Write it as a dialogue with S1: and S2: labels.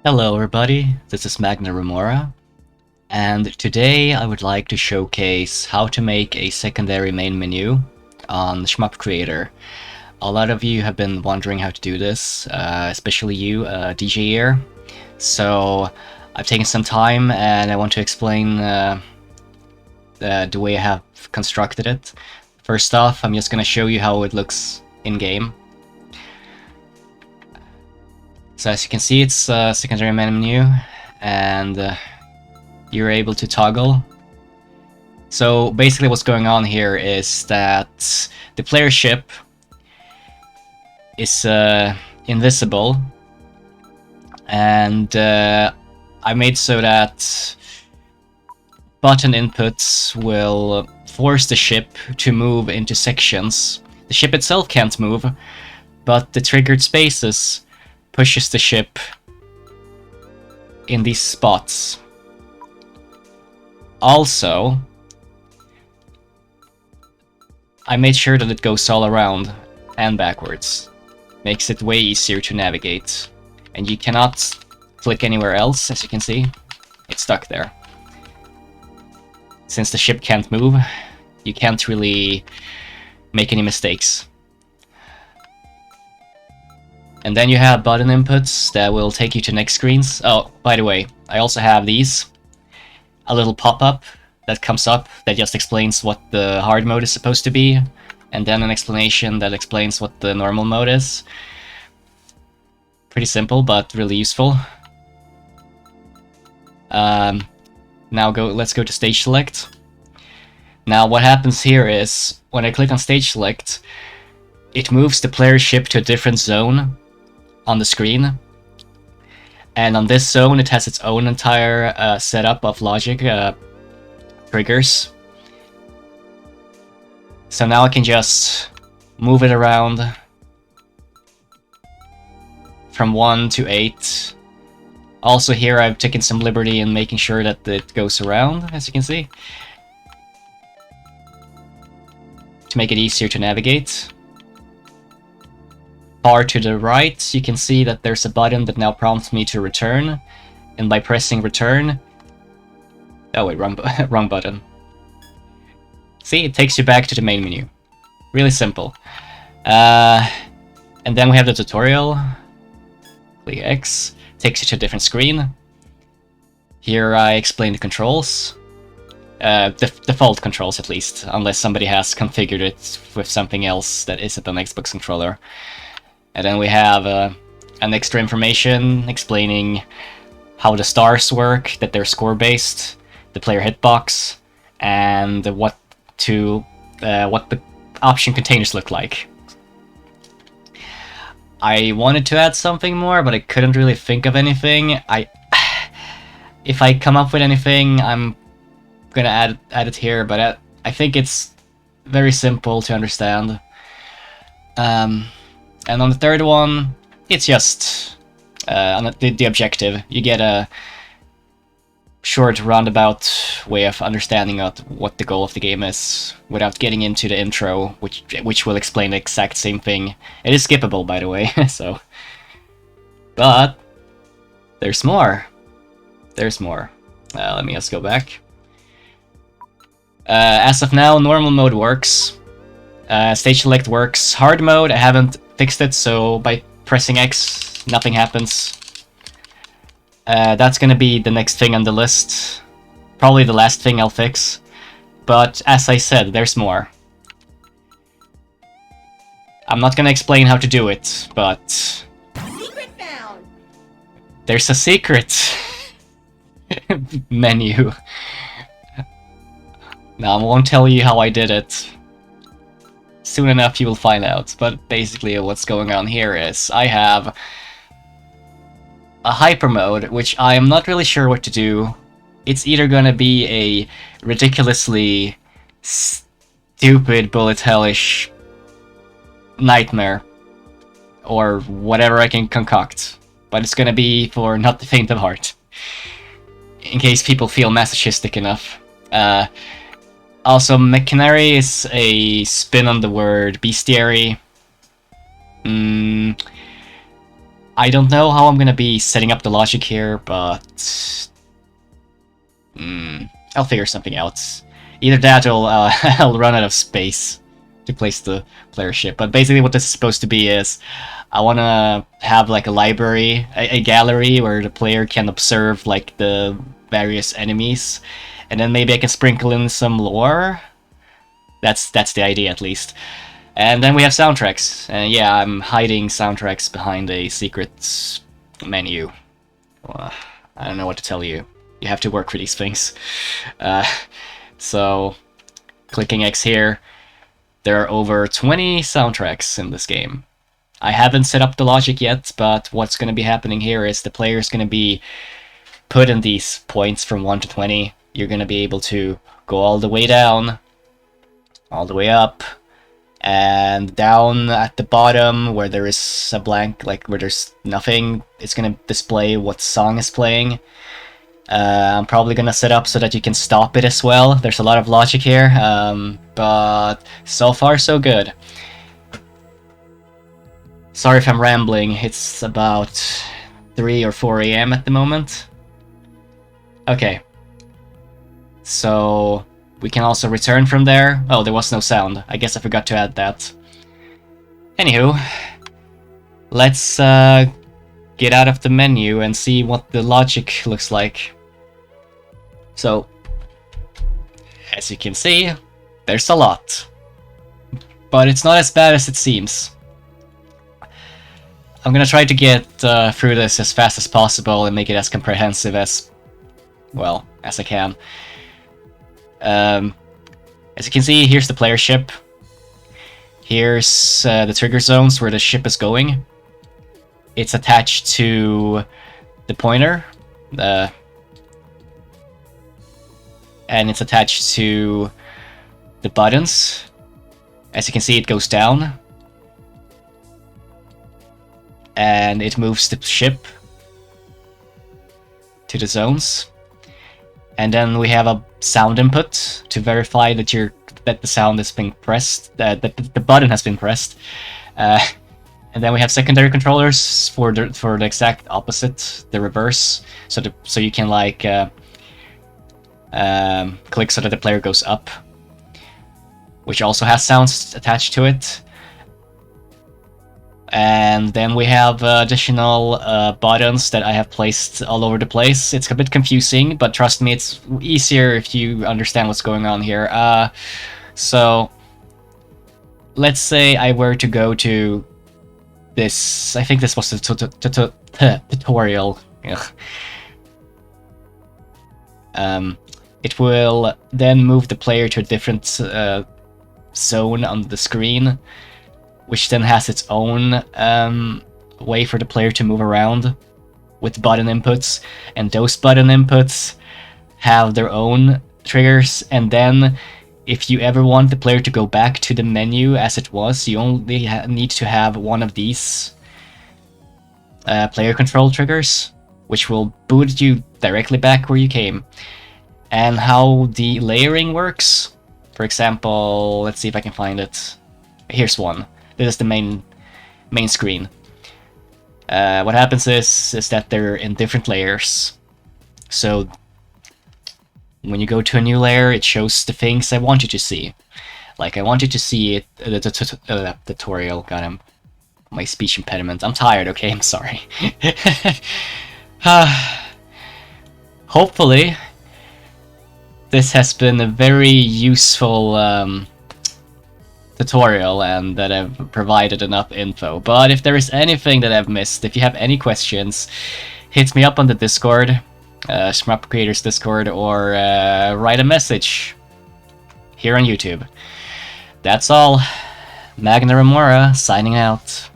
S1: Hello everybody, this is Magnaremora, and today I would like to showcase how to make a secondary main menu on Shmup Creator. A lot of you have been wondering how to do this, especially you, DJ here. So I've taken some time and I want to explain the way I have constructed it. First off, I'm just going to show you how it looks in-game. So as you can see, it's a secondary menu, and you're able to toggle. So basically what's going on here is that the player ship is invisible, and I made so that button inputs will force the ship to move into sections. The ship itself can't move, but the triggered spaces pushes the ship in these spots. Also, I made sure that it goes all around and backwards. Makes it way easier to navigate. And you cannot click anywhere else, as you can see. It's stuck there. Since the ship can't move, you can't really make any mistakes. And then you have button inputs that will take you to next screens. Oh, by the way, I also have these. A little pop-up that comes up that just explains what the hard mode is supposed to be, and then an explanation that explains what the normal mode is. Pretty simple, but really useful. Let's go to stage select. Now what happens here is, when I click on stage select, it moves the player ship to a different zone on the screen, and on this zone it has its own entire setup of logic triggers. So now I can just move it around from 1 to 8. Also here I've taken some liberty in making sure that it goes around, as you can see, to make it easier to navigate. Far to the right, you can see that there's a button that now prompts me to return, and by pressing return... Oh wait, wrong button. See, it takes you back to the main menu. Really simple. And then we have the tutorial. Click X, takes you to a different screen. Here I explain the controls. Default controls at least, unless somebody has configured it with something else that isn't an Xbox controller. And then we have an extra information explaining how the stars work, that they're score-based, the player hitbox, and what the option containers look like. I wanted to add something more, but I couldn't really think of anything. If I come up with anything, I'm gonna add it here, but I think it's very simple to understand. And on the third one, it's just on the objective. You get a short roundabout way of understanding what the goal of the game is, without getting into the intro, which will explain the exact same thing. It is skippable, by the way, so... But there's more. There's more. Let me just go back. As of now, normal mode works. Stage select works. Hard mode, I haven't fixed it, so by pressing X, nothing happens. That's gonna be the next thing on the list. Probably the last thing I'll fix. But as I said, there's more. I'm not gonna explain how to do it, but... Secret found! There's a secret menu. Now, I won't tell you how I did it. Soon enough you will find out, but basically what's going on here is I have a hyper mode, which I am not really sure what to do. It's either gonna be a ridiculously stupid bullet hellish nightmare, or whatever I can concoct, but it's gonna be for not the faint of heart, in case people feel masochistic enough. Also, Magnaremora is a spin on the word bestiary. I don't know how I'm gonna be setting up the logic here, but I'll figure something out. Either that or I'll run out of space to place the player ship. But basically what this is supposed to be is I want to have like a library, a gallery where the player can observe like the various enemies, and then maybe I can sprinkle in some lore. That's the idea, at least. And then we have soundtracks. And yeah, I'm hiding soundtracks behind a secret menu. Well, I don't know what to tell you. You have to work for these things. So, clicking X here, there are over 20 soundtracks in this game. I haven't set up the logic yet, but what's going to be happening here is the player is going to be put in these points from 1 to 20. You're going to be able to go all the way down, all the way up, and down at the bottom where there is a blank, like where there's nothing, it's going to display what song is playing. I'm probably gonna set up so that you can stop it as well. There's a lot of logic here, but so far so good. Sorry if I'm rambling, it's about 3 or 4 AM at the moment. Okay. So, we can also return from there. Oh, there was no sound. I guess I forgot to add that. Anywho, let's get out of the menu and see what the logic looks like. So, as you can see, there's a lot. But it's not as bad as it seems. I'm gonna try to get through this as fast as possible and make it as comprehensive as, well, as I can. As you can see, here's the player ship. Here's the trigger zones where the ship is going. It's attached to the pointer, and it's attached to the buttons. As you can see, it goes down, and it moves the ship to the zones. And then we have a sound input to verify that the sound has been pressed, that the button has been pressed. And then we have secondary controllers for the exact opposite, the reverse, so you can like click so that the player goes up, which also has sounds attached to it. And then we have additional buttons that I have placed all over the place. It's a bit confusing, but trust me, it's easier if you understand what's going on here. So let's say I were to go to this, I think this was the tutorial. It will then move the player to a different zone on the screen, which then has its own way for the player to move around with button inputs, and those button inputs have their own triggers. And then if you ever want the player to go back to the menu as it was, you only need to have one of these player control triggers, which will boot you directly back where you came. And how the layering works, for example, let's see if I can find it. Here's one. This is the main screen. What happens is that they're in different layers. So when you go to a new layer, it shows the things I want you to see. Like I want you to see it, the tutorial. God, my speech impediment. I'm tired. Okay, I'm sorry. Hopefully, this has been a very useful tutorial and that I've provided enough info. But if there is anything that I've missed, if you have any questions, hit me up on the Discord, Shmup Creator's Discord, or write a message here on YouTube. That's all. Magnaremora signing out.